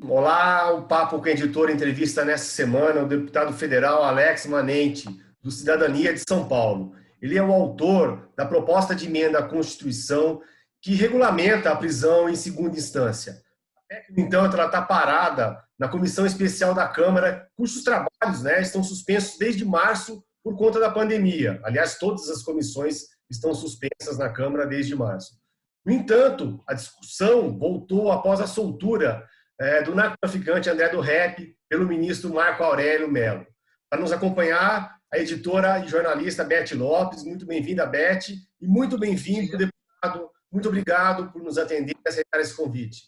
Olá, o Papo com o Editor entrevista nessa semana o deputado federal Alex Manente, do Cidadania de São Paulo. Ele é o autor da proposta de emenda à Constituição que regulamenta a prisão em segunda instância. Então, ela está parada na Comissão Especial da Câmara, cujos trabalhos estão suspensos desde março por conta da pandemia. Aliás, todas as comissões estão suspensas na Câmara desde março. No entanto, a discussão voltou após a soltura do narcotraficante André do Rep pelo ministro Marco Aurélio Mello. Para nos acompanhar, a editora e jornalista Beth Lopes. Muito bem-vinda, Beth, e muito bem-vindo, deputado. Muito obrigado por nos atender e aceitar esse convite.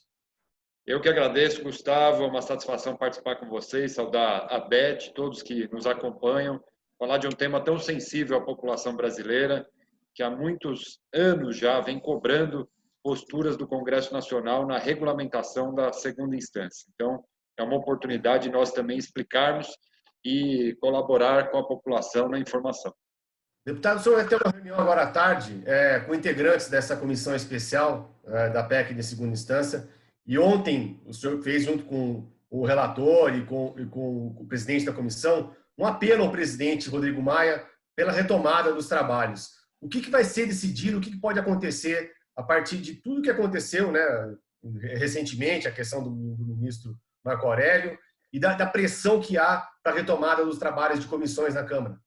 Eu que agradeço, Gustavo. É uma satisfação participar com vocês, saudar a Beth, todos que nos acompanham, falar de um tema tão sensível à população brasileira, que há muitos anos já vem cobrando posturas do Congresso Nacional na regulamentação da segunda instância. Então, é uma oportunidade de nós também explicarmos e colaborar com a população na informação. Deputado, o senhor vai ter uma reunião agora à tarde com integrantes dessa comissão especial da PEC de segunda instância, e ontem o senhor fez, junto com o relator e com o presidente da comissão, um apelo ao presidente Rodrigo Maia pela retomada dos trabalhos. O que vai ser decidido, o que pode acontecer a partir de tudo que aconteceu recentemente, a questão do ministro Marco Aurélio, e da pressão que há para a retomada dos trabalhos de comissões na Câmara?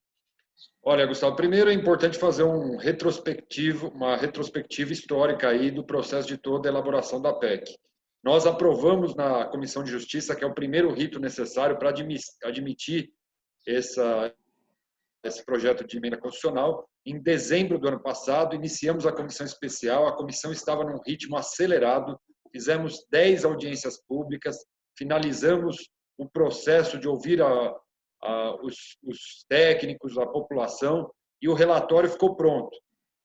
Olha, Gustavo, primeiro é importante fazer uma retrospectiva histórica aí do processo de toda a elaboração da PEC. Nós aprovamos na Comissão de Justiça, que é o primeiro rito necessário para admitir esse projeto de emenda constitucional. Em dezembro do ano passado, iniciamos a comissão especial. A comissão estava num ritmo acelerado, fizemos 10 audiências públicas, finalizamos o processo de ouvir os técnicos, a população, e o relatório ficou pronto.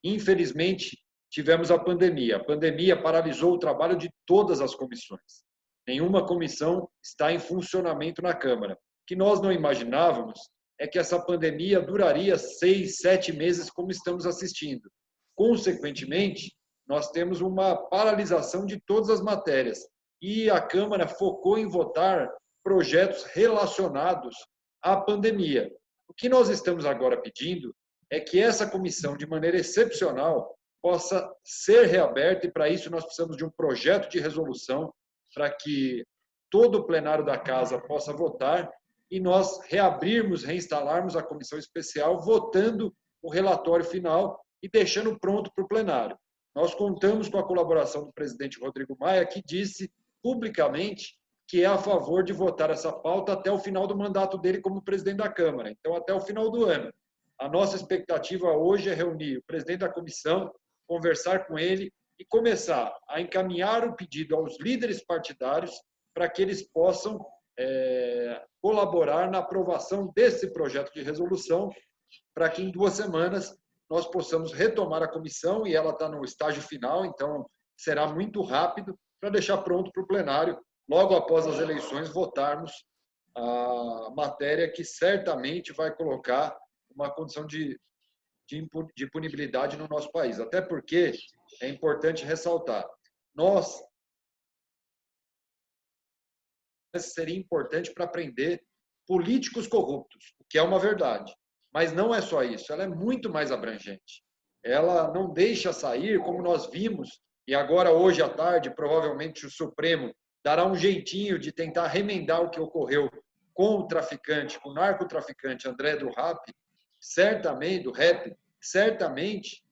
Infelizmente, tivemos a pandemia. A pandemia paralisou o trabalho de todas as comissões. Nenhuma comissão está em funcionamento na Câmara. O que nós não imaginávamos é que essa pandemia duraria 6, 7 meses, como estamos assistindo. Consequentemente, nós temos uma paralisação de todas as matérias. E a Câmara focou em votar projetos relacionados à pandemia. O que nós estamos agora pedindo é que essa comissão, de maneira excepcional, possa ser reaberta, e para isso nós precisamos de um projeto de resolução para que todo o plenário da Casa possa votar e nós reinstalarmos a comissão especial, votando o relatório final e deixando pronto para o plenário. Nós contamos com a colaboração do presidente Rodrigo Maia, que disse publicamente que é a favor de votar essa pauta até o final do mandato dele como presidente da Câmara, então até o final do ano. A nossa expectativa hoje é reunir o presidente da comissão, conversar com ele e começar a encaminhar o pedido aos líderes partidários para que eles possam colaborar na aprovação desse projeto de resolução, para que em 2 semanas nós possamos retomar a comissão, e ela está no estágio final, então será muito rápido, para deixar pronto para o plenário, logo após as eleições, votarmos a matéria que certamente vai colocar uma condição de punibilidade no nosso país. Até porque é importante ressaltar, seria importante para prender políticos corruptos, o que é uma verdade. Mas não é só isso, ela é muito mais abrangente. Ela não deixa sair, como nós vimos, e agora, hoje à tarde, provavelmente o Supremo dará um jeitinho de tentar remendar o que ocorreu com o traficante, com o narcotraficante André do Rep, certamente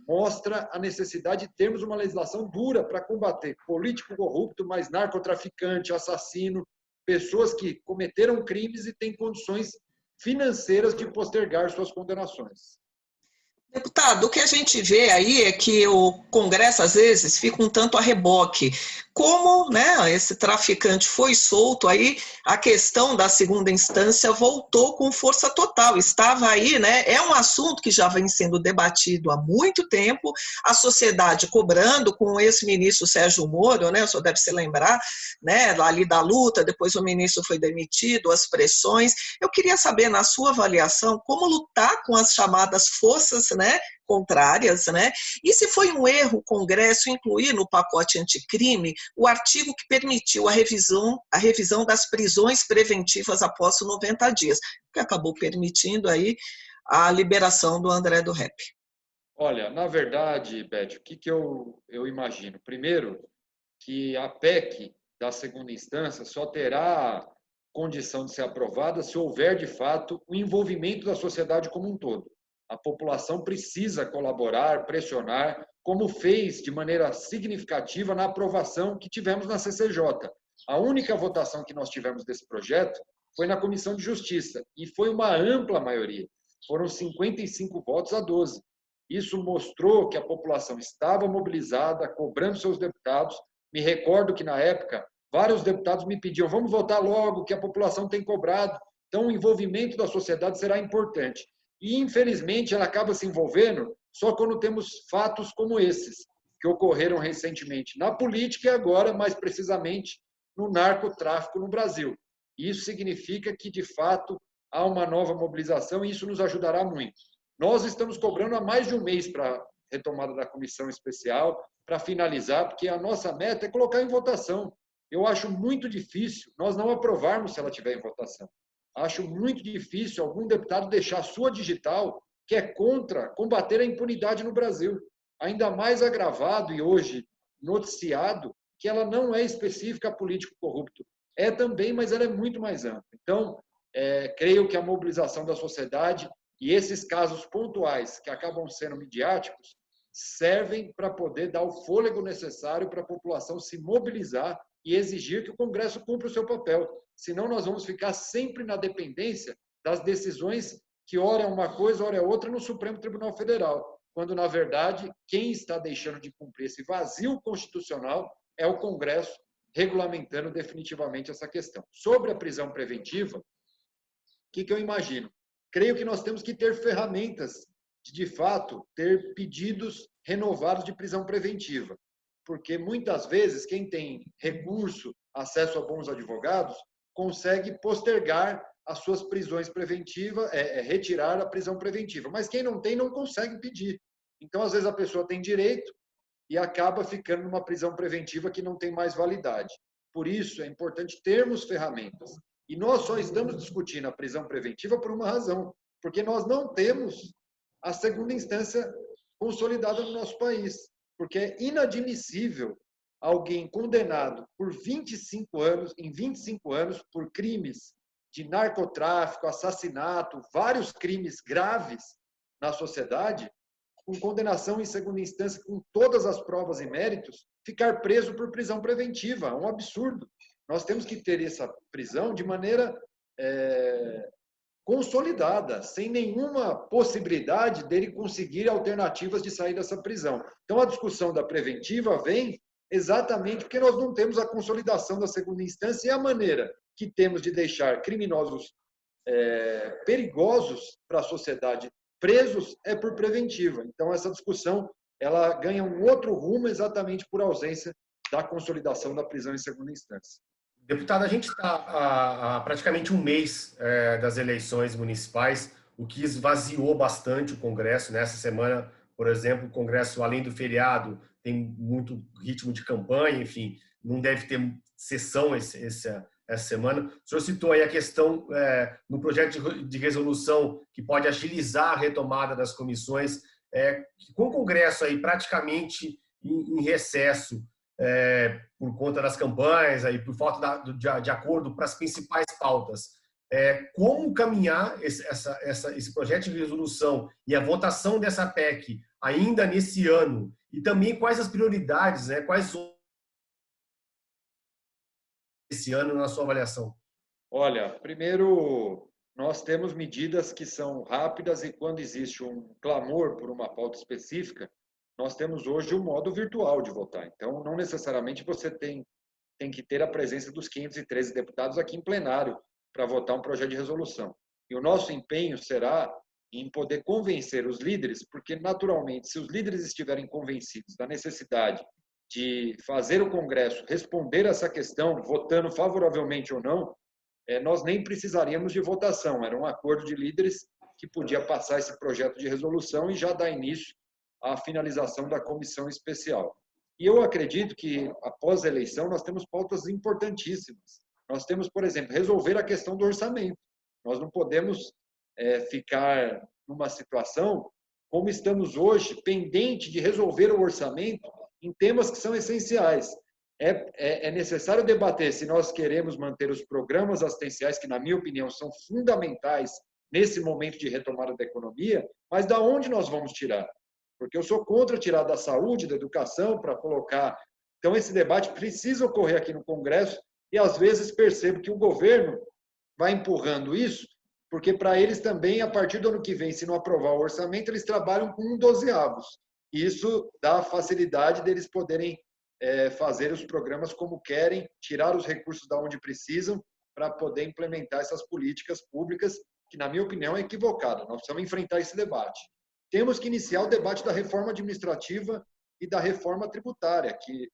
mostra a necessidade de termos uma legislação dura para combater político corrupto, mas narcotraficante, assassino, pessoas que cometeram crimes e têm condições financeiras de postergar suas condenações. Deputado, o que a gente vê aí é que o Congresso, às vezes, fica um tanto a reboque. Como esse traficante foi solto, aí a questão da segunda instância voltou com força total. Estava aí, é um assunto que já vem sendo debatido há muito tempo, a sociedade cobrando com o ex-ministro Sérgio Moro, o senhor deve se lembrar, ali da luta, depois o ministro foi demitido, as pressões. Eu queria saber, na sua avaliação, como lutar com as chamadas forças contrárias, né? E se foi um erro o Congresso incluir no pacote anticrime o artigo que permitiu a revisão das prisões preventivas após 90 dias, que acabou permitindo aí a liberação do André do Rep. Olha, na verdade, Beth, o que eu imagino? Primeiro, que a PEC da segunda instância só terá condição de ser aprovada se houver, de fato, o envolvimento da sociedade como um todo. A população precisa colaborar, pressionar, como fez de maneira significativa na aprovação que tivemos na CCJ. A única votação que nós tivemos desse projeto foi na Comissão de Justiça, e foi uma ampla maioria. Foram 55 votos a 12. Isso mostrou que a população estava mobilizada, cobrando seus deputados. Me recordo que, na época, vários deputados me pediam: vamos votar logo, que a população tem cobrado. Então, o envolvimento da sociedade será importante. E, infelizmente, ela acaba se envolvendo só quando temos fatos como esses, que ocorreram recentemente na política e agora, mais precisamente, no narcotráfico no Brasil. Isso significa que, de fato, há uma nova mobilização e isso nos ajudará muito. Nós estamos cobrando há mais de um mês para a retomada da comissão especial, para finalizar, porque a nossa meta é colocar em votação. Eu acho muito difícil nós não aprovarmos se ela estiver em votação. Acho muito difícil algum deputado deixar a sua digital, que é contra combater a impunidade no Brasil. Ainda mais agravado e hoje noticiado que ela não é específica a político corrupto. É também, mas ela é muito mais ampla. Então, creio que a mobilização da sociedade e esses casos pontuais que acabam sendo midiáticos servem para poder dar o fôlego necessário para a população se mobilizar e exigir que o Congresso cumpra o seu papel. Senão nós vamos ficar sempre na dependência das decisões que ora é uma coisa, ora é outra no Supremo Tribunal Federal, quando, na verdade, quem está deixando de cumprir esse vazio constitucional é o Congresso, regulamentando definitivamente essa questão. Sobre a prisão preventiva, o que eu imagino? Creio que nós temos que ter ferramentas de fato, ter pedidos renovados de prisão preventiva. Porque, muitas vezes, quem tem recurso, acesso a bons advogados, consegue postergar as suas prisões preventivas, retirar a prisão preventiva. Mas quem não tem, não consegue pedir. Então, às vezes, a pessoa tem direito e acaba ficando numa prisão preventiva que não tem mais validade. Por isso, é importante termos ferramentas. E nós só estamos discutindo a prisão preventiva por uma razão, porque nós não temos a segunda instância consolidada no nosso país. Porque é inadmissível alguém condenado por 25 anos, em 25 anos, por crimes de narcotráfico, assassinato, vários crimes graves na sociedade, com condenação em segunda instância, com todas as provas e méritos, ficar preso por prisão preventiva. É um absurdo. Nós temos que ter essa prisão de maneira consolidada, sem nenhuma possibilidade dele conseguir alternativas de sair dessa prisão. Então, a discussão da preventiva vem exatamente porque nós não temos a consolidação da segunda instância e a maneira que temos de deixar criminosos perigosos para a sociedade presos é por preventiva. Então, essa discussão ela ganha um outro rumo exatamente por ausência da consolidação da prisão em segunda instância. Deputado, a gente está há praticamente um mês das eleições municipais, o que esvaziou bastante o Congresso. Nessa semana, por exemplo, o Congresso, além do feriado, tem muito ritmo de campanha, enfim, não deve ter sessão essa semana. O senhor citou aí a questão no projeto de resolução que pode agilizar a retomada das comissões, com o Congresso aí praticamente em recesso, por conta das campanhas, aí, por falta de acordo para as principais pautas. Como caminhar esse projeto de resolução e a votação dessa PEC ainda nesse ano? E também quais as prioridades, quais esse ano na sua avaliação? Olha, primeiro, nós temos medidas que são rápidas e quando existe um clamor por uma pauta específica, nós temos hoje o modo virtual de votar. Então, não necessariamente você tem que ter a presença dos 513 deputados aqui em plenário para votar um projeto de resolução. E o nosso empenho será em poder convencer os líderes, porque, naturalmente, se os líderes estiverem convencidos da necessidade de fazer o Congresso responder essa questão, votando favoravelmente ou não, nós nem precisaríamos de votação. Era um acordo de líderes que podia passar esse projeto de resolução e já dar início a finalização da comissão especial. E eu acredito que, após a eleição, nós temos pautas importantíssimas. Nós temos, por exemplo, resolver a questão do orçamento. Nós não podemos ficar numa situação como estamos hoje, pendente de resolver o orçamento em temas que são essenciais. É necessário debater se nós queremos manter os programas assistenciais, que, na minha opinião, são fundamentais nesse momento de retomada da economia, mas da onde nós vamos tirar? Porque eu sou contra tirar da saúde, da educação, para colocar... Então, esse debate precisa ocorrer aqui no Congresso e, às vezes, percebo que o governo vai empurrando isso, porque, para eles também, a partir do ano que vem, se não aprovar o orçamento, eles trabalham com 1/12. E isso dá a facilidade deles poderem fazer os programas como querem, tirar os recursos da onde precisam, para poder implementar essas políticas públicas, que, na minha opinião, é equivocada. Nós precisamos enfrentar esse debate. Temos que iniciar o debate da reforma administrativa e da reforma tributária, que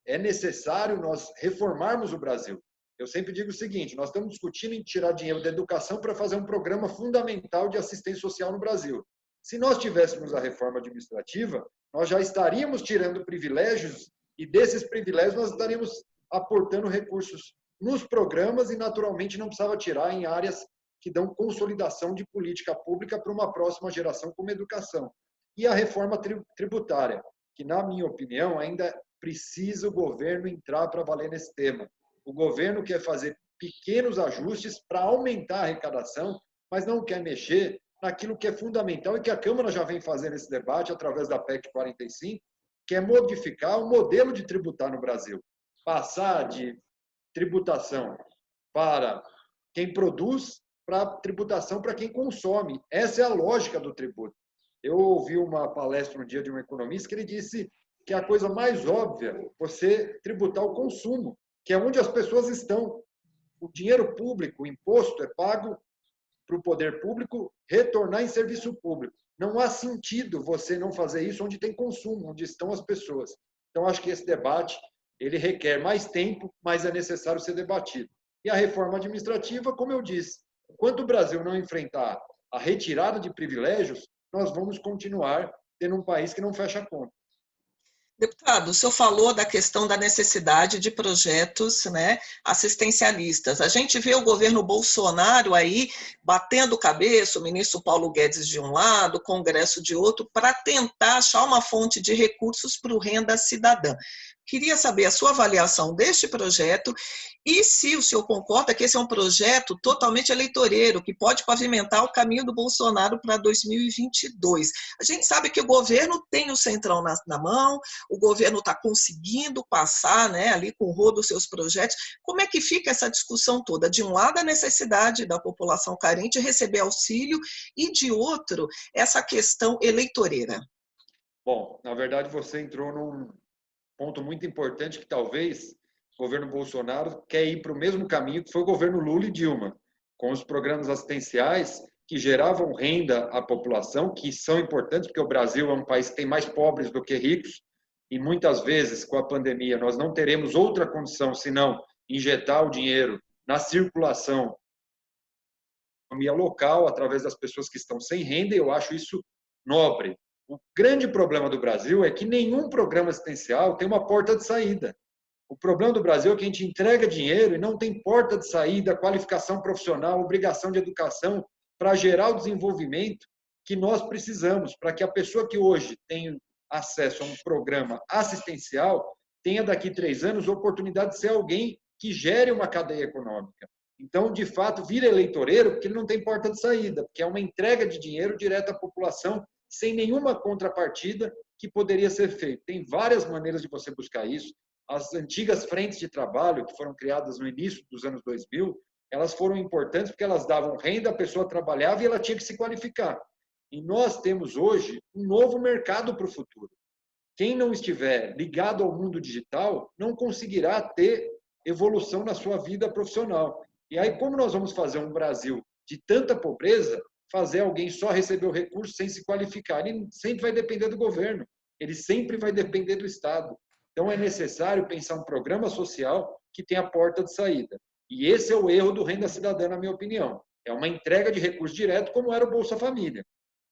é necessário nós reformarmos o Brasil. Eu sempre digo o seguinte, nós estamos discutindo em tirar dinheiro da educação para fazer um programa fundamental de assistência social no Brasil. Se nós tivéssemos a reforma administrativa, nós já estaríamos tirando privilégios e desses privilégios nós estaríamos aportando recursos nos programas e, naturalmente, não precisava tirar em áreas que dão consolidação de política pública para uma próxima geração, como a educação. E a reforma tributária, que, na minha opinião, ainda precisa o governo entrar para valer nesse tema. O governo quer fazer pequenos ajustes para aumentar a arrecadação, mas não quer mexer naquilo que é fundamental e que a Câmara já vem fazendo esse debate através da PEC 45, que é modificar o modelo de tributar no Brasil. Passar de tributação para quem produz para tributação para quem consome. Essa é a lógica do tributo. Eu ouvi uma palestra um dia de um economista que ele disse que a coisa mais óbvia é você tributar o consumo, que é onde as pessoas estão. O dinheiro público, o imposto, é pago para o poder público retornar em serviço público. Não há sentido você não fazer isso onde tem consumo, onde estão as pessoas. Então, acho que esse debate ele requer mais tempo, mas é necessário ser debatido. E a reforma administrativa, como eu disse, enquanto o Brasil não enfrentar a retirada de privilégios, nós vamos continuar tendo um país que não fecha a conta. Deputado, o senhor falou da questão da necessidade de projetos, né, assistencialistas. A gente vê o governo Bolsonaro aí batendo cabeça, o ministro Paulo Guedes de um lado, o Congresso de outro, para tentar achar uma fonte de recursos para o Renda Cidadã. Queria saber a sua avaliação deste projeto e se o senhor concorda que esse é um projeto totalmente eleitoreiro, que pode pavimentar o caminho do Bolsonaro para 2022. A gente sabe que o governo tem o Centrão na mão, o governo está conseguindo passar, né, ali com o rodo dos seus projetos. Como é que fica essa discussão toda? De um lado, a necessidade da população carente receber auxílio e, de outro, essa questão eleitoreira. Bom, na verdade, você entrou num ponto muito importante que talvez o governo Bolsonaro quer ir para o mesmo caminho que foi o governo Lula e Dilma, com os programas assistenciais que geravam renda à população, que são importantes, porque o Brasil é um país que tem mais pobres do que ricos, e muitas vezes, com a pandemia, nós não teremos outra condição senão injetar o dinheiro na circulação da economia local, através das pessoas que estão sem renda, e eu acho isso nobre. O grande problema do Brasil é que nenhum programa assistencial tem uma porta de saída. O problema do Brasil é que a gente entrega dinheiro e não tem porta de saída, qualificação profissional, obrigação de educação para gerar o desenvolvimento que nós precisamos, para que a pessoa que hoje tem acesso a um programa assistencial tenha daqui 3 anos a oportunidade de ser alguém que gere uma cadeia econômica. Então, de fato, vira eleitoreiro porque ele não tem porta de saída, porque é uma entrega de dinheiro direto à população sem nenhuma contrapartida que poderia ser feita. Tem várias maneiras de você buscar isso. As antigas frentes de trabalho, que foram criadas no início dos anos 2000, elas foram importantes porque elas davam renda, a pessoa trabalhava e ela tinha que se qualificar. E nós temos hoje um novo mercado para o futuro. Quem não estiver ligado ao mundo digital não conseguirá ter evolução na sua vida profissional. E aí, como nós vamos fazer um Brasil de tanta pobreza, fazer alguém só receber o recurso sem se qualificar? Ele sempre vai depender do governo, ele sempre vai depender do Estado. Então, é necessário pensar um programa social que tenha porta de saída. E esse é o erro do Renda Cidadã, na minha opinião. É uma entrega de recurso direto, como era o Bolsa Família,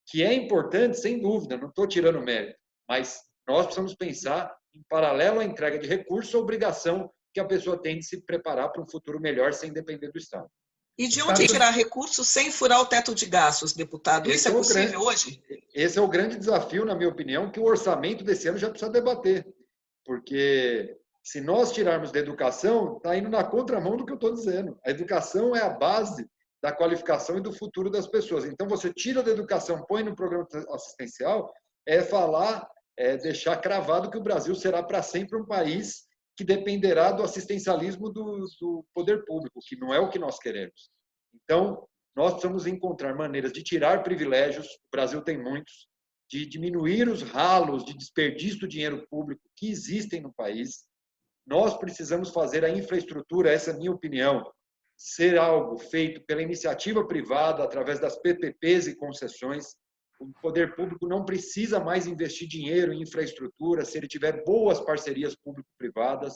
que é importante, sem dúvida, não estou tirando mérito, mas nós precisamos pensar, em paralelo à entrega de recursos, a obrigação que a pessoa tem de se preparar para um futuro melhor sem depender do Estado. E de onde tirar recursos sem furar o teto de gastos, deputado? Isso é possível hoje? Esse é o grande desafio, na minha opinião, que o orçamento desse ano já precisa debater. Porque se nós tirarmos da educação, está indo na contramão do que eu estou dizendo. A educação é a base da qualificação e do futuro das pessoas. Então, você tira da educação, põe no programa assistencial, é falar, é deixar cravado que o Brasil será para sempre um país que dependerá do assistencialismo do poder público, que não é o que nós queremos. Então, nós precisamos encontrar maneiras de tirar privilégios, o Brasil tem muitos, de diminuir os ralos de desperdício do dinheiro público que existem no país. Nós precisamos fazer a infraestrutura, essa é a minha opinião, ser algo feito pela iniciativa privada, através das PPPs e concessões. O poder público não precisa mais investir dinheiro em infraestrutura se ele tiver boas parcerias público-privadas.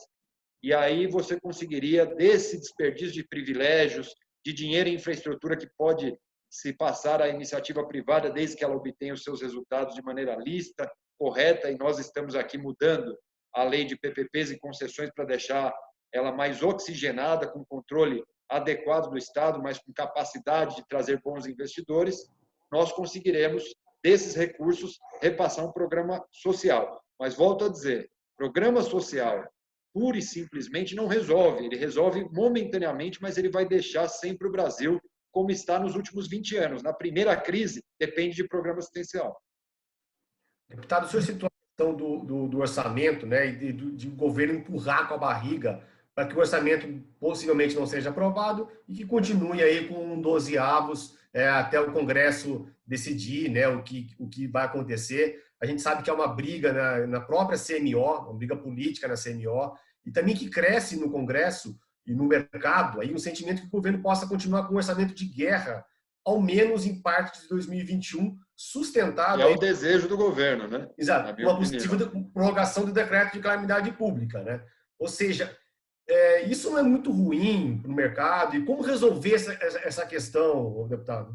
E aí você conseguiria, desse desperdício de privilégios, de dinheiro em infraestrutura que pode se passar à iniciativa privada, desde que ela obtenha os seus resultados de maneira lícita, correta, e nós estamos aqui mudando a lei de PPPs e concessões para deixar ela mais oxigenada, com controle adequado do Estado, mas com capacidade de trazer bons investidores, nós conseguiremos, desses recursos, repassar um programa social. Mas, volto a dizer, programa social, pura e simplesmente, não resolve. Ele resolve momentaneamente, mas ele vai deixar sempre o Brasil como está nos últimos 20 anos. Na primeira crise, depende de programa assistencial. Deputado, o senhor citou a questão do orçamento, né, e de o governo empurrar com a barriga para que o orçamento possivelmente não seja aprovado e que continue aí com 12 avos até o Congresso decidir, né, o que vai acontecer. A gente sabe que é uma briga na própria CMO, uma briga política na CMO, e também que cresce no Congresso e no mercado aí um sentimento que o governo possa continuar com um orçamento de guerra, ao menos em parte de 2021, sustentado... É o desejo do governo, né? Exato, uma possível prorrogação do decreto de calamidade pública, né? Ou seja, isso não é muito ruim para o mercado? E como resolver essa questão, deputado?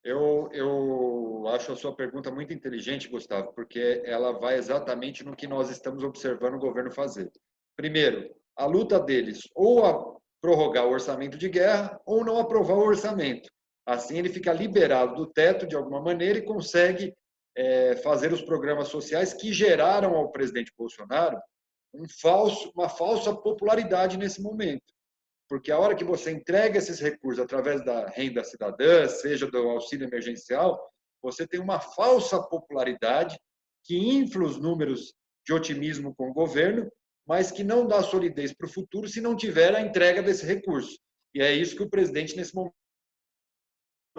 Eu acho a sua pergunta muito inteligente, Gustavo, porque ela vai exatamente no que nós estamos observando o governo fazer. Primeiro, a luta deles ou a prorrogar o orçamento de guerra ou não aprovar o orçamento. Assim, ele fica liberado do teto de alguma maneira e consegue fazer os programas sociais que geraram ao presidente Bolsonaro uma falsa popularidade nesse momento. Porque a hora que você entrega esses recursos através da renda cidadã, seja do auxílio emergencial, você tem uma falsa popularidade que infla os números de otimismo com o governo, mas que não dá solidez para o futuro se não tiver a entrega desse recurso. E é isso que o presidente, nesse momento,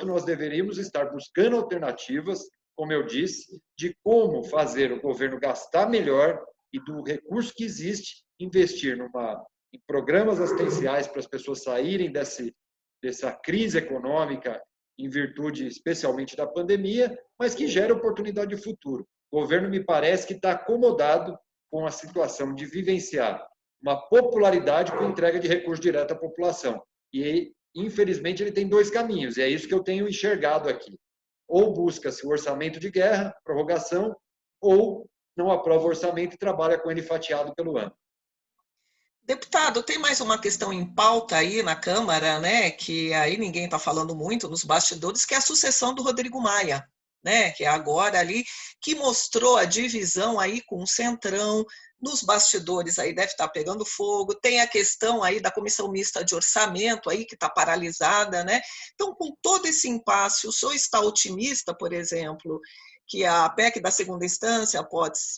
nós deveríamos estar buscando alternativas, como eu disse, de como fazer o governo gastar melhor e do recurso que existe, investir em programas assistenciais para as pessoas saírem dessa crise econômica em virtude especialmente da pandemia, mas que gera oportunidade de futuro. O governo me parece que está acomodado com a situação de vivenciar uma popularidade com entrega de recurso direto à população. E, infelizmente, ele tem dois caminhos, e é isso que eu tenho enxergado aqui. Ou busca-se o orçamento de guerra, prorrogação, ou não aprova o orçamento e trabalha com ele fatiado pelo ano. Deputado, tem mais uma questão em pauta aí na Câmara, né, que aí ninguém está falando muito nos bastidores, que é a sucessão do Rodrigo Maia, né, que é agora ali, que mostrou a divisão aí com o Centrão, nos bastidores aí deve estar pegando fogo, tem a questão aí da comissão mista de orçamento aí que está paralisada, né? Então, com todo esse impasse, o senhor está otimista, por exemplo, que a PEC da segunda instância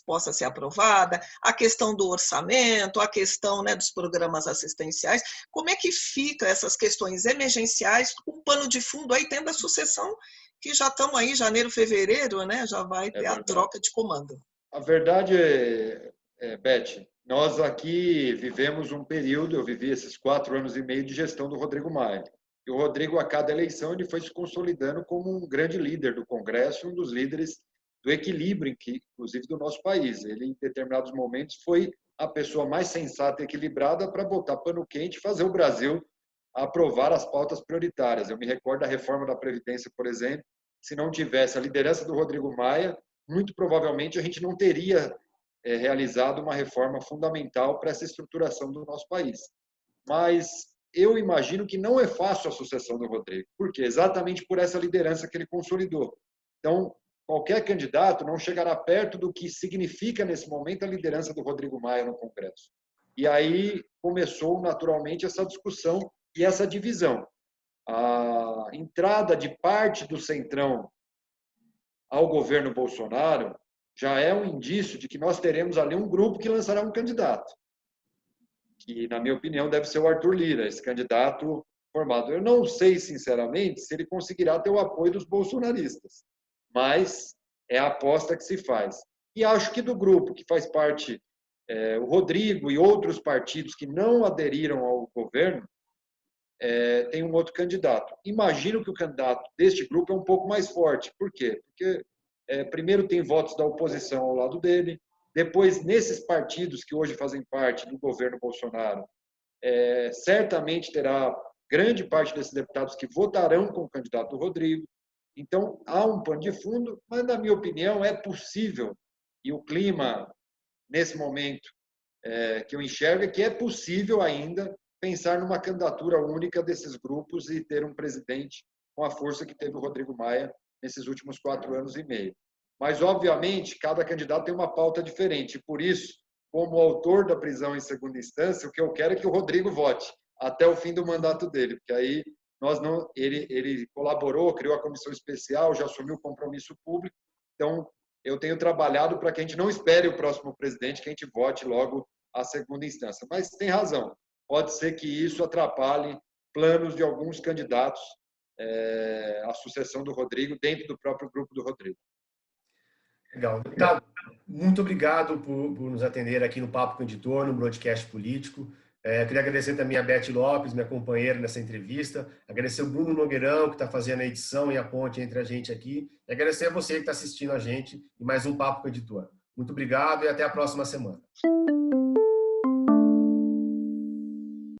possa ser aprovada, a questão do orçamento, a questão, né, dos programas assistenciais, como é que fica essas questões emergenciais, com pano de fundo aí, tendo a sucessão, que já estamos aí, janeiro, fevereiro, né, já vai ter a troca de comando. A verdade Beth, nós aqui vivemos um período, eu vivi esses 4 anos e meio de gestão do Rodrigo Maia. E o Rodrigo, a cada eleição, ele foi se consolidando como um grande líder do Congresso, um dos líderes do equilíbrio, inclusive do nosso país. Ele, em determinados momentos, foi a pessoa mais sensata e equilibrada para botar pano quente e fazer o Brasil aprovar as pautas prioritárias. Eu me recordo da reforma da Previdência, por exemplo, se não tivesse a liderança do Rodrigo Maia, muito provavelmente a gente não teria realizado uma reforma fundamental para essa estruturação do nosso país. Mas eu imagino que não é fácil a sucessão do Rodrigo. Por quê? Exatamente por essa liderança que ele consolidou. Então, qualquer candidato não chegará perto do que significa, nesse momento, a liderança do Rodrigo Maia no Congresso. E aí começou, naturalmente, essa discussão e essa divisão. A entrada de parte do Centrão ao governo Bolsonaro já é um indício de que nós teremos ali um grupo que lançará um candidato, que, na minha opinião, deve ser o Arthur Lira, esse candidato formado. Eu não sei, sinceramente, se ele conseguirá ter o apoio dos bolsonaristas, mas é a aposta que se faz. E acho que do grupo que faz parte o Rodrigo e outros partidos que não aderiram ao governo, tem um outro candidato. Imagino que o candidato deste grupo é um pouco mais forte. Por quê? Porque, primeiro, tem votos da oposição ao lado dele, depois, nesses partidos que hoje fazem parte do governo Bolsonaro, certamente terá grande parte desses deputados que votarão com o candidato do Rodrigo. Então, há um pano de fundo, mas, na minha opinião, é possível, e o clima, nesse momento, que eu enxergo, é que é possível ainda pensar numa candidatura única desses grupos e ter um presidente com a força que teve o Rodrigo Maia nesses últimos 4 anos e meio. Mas, obviamente, cada candidato tem uma pauta diferente. Por isso, como autor da prisão em segunda instância, o que eu quero é que o Rodrigo vote até o fim do mandato dele, porque aí ele colaborou, criou a comissão especial, já assumiu o compromisso público. Então, eu tenho trabalhado para que a gente não espere o próximo presidente, que a gente vote logo a segunda instância. Mas tem razão, pode ser que isso atrapalhe planos de alguns candidatos à sucessão do Rodrigo dentro do próprio grupo do Rodrigo. Legal. Deputado, muito obrigado por nos atender aqui no Papo com o Editor, no broadcast político. Queria agradecer também a Beth Lopes, minha companheira nessa entrevista, agradecer o Bruno Nogueirão, que está fazendo a edição e a ponte entre a gente aqui, e agradecer a você que está assistindo a gente em mais um Papo com o Editor. Muito obrigado e até a próxima semana.